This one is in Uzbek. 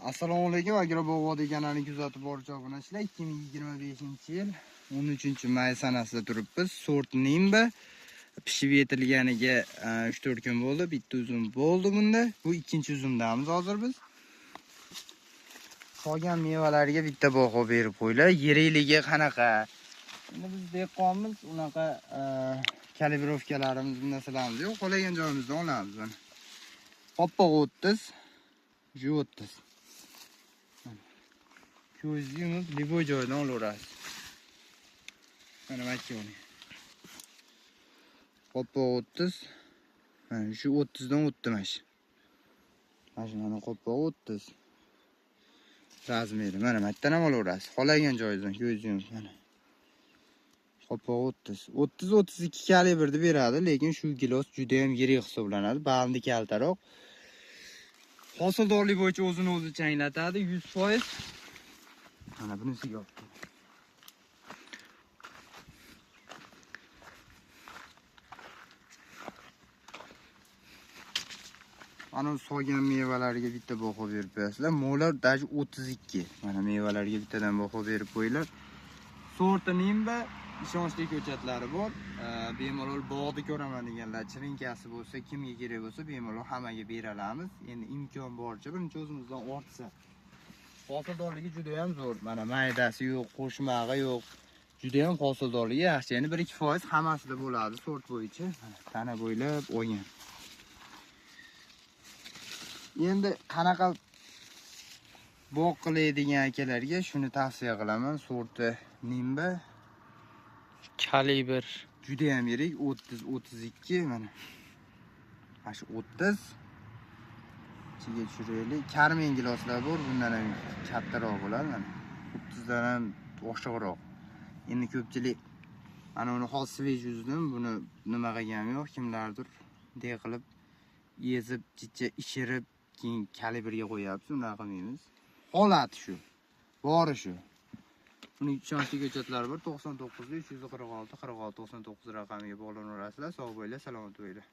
Assalomu alaykum, Agrobog'o deganlarni kuzatib boruvchi obunachilar. 2025-yil 13-may sanasida turibmiz. Sort Nimba pishib yetilganiga 3-4 kun bo'ldi. Bitta uzum bo'ldi bunda. Bu ikkinchi uzumdamiz hozir biz. Qolgan mevalarga bitta baho berib qo'ylar. Yerikligi qanaqa? Endi biz dehqonmiz, unaqa kalibrovkalarimiz narsalarimiz yo'q. Qolagan joyimizdan olamiz buni. Qoppoq 30, ju 30. Ko'zni yumib, liboy joydan olaverasiz. Mana makoni. Qoppoq 30. Mana shu 30 dan o'tdi mana shu. Mana qoppoq 30. Razmeri mana matdan ham olaverasiz. Qolagan joyidan ko'zni yumib mana. Qoppoq 30. 30-32 kalibrda beradi, lekin shu gilos juda ham yirik hisoblanadi. Bandi kaltaroq. Hosildorlik bo'yicha o'zini o'zi changlatadi 100%. Mana bunisiga olib kel. Ana so'ygan mevalarga bitta baho berib qo'yasizlar. Mo'lar daji 32. Mana mevalarga bittadan baho berib qo'yinglar. Sort Nimba ishonchli ko'chatlari bor. Bemalol bog'da ko'raman deganlar, chirinkasi bo'lsa, kimga kerak bo'lsa, bemalol hammaga bera olamiz. Endi imkon boricha birinchi o'zimizdan ortsa. Hosildorligi juda ham zo'r. Mana maydasi yo'q, qo'shmag'i yo'q. Juda ham hosildorligi yaxshi. Endi 1-2% hammasida bo'ladi sort bo'yicha. Tana bo'ylab olgan. Endi qanaqa bog' qiladigan akalarga shuni tavsiya qilaman. Sorti Nimba kalibr juda ham yirik, 30-32 mana. Mana shu 30 ichiga tushiraylik. Karmen giloslar bor, bundan ham kattaroq bo'ladi mana. 30 dan ham oshiqroq. Endi ko'pchilik ana uni hol svej uzdim, buni nima qilgani yo'q, kimlardir bunday qilib ezib, chicha ishirib, keyin kalibrga qo'yapsiz, unaqa qilmaymiz. Holati shu. Bori shu. Uning ishonchli ko'chatlari bor. 99 346 46 99 raqamiga bog'lanaverasizlar. Sog' bo'linglar, salomat bo'linglar.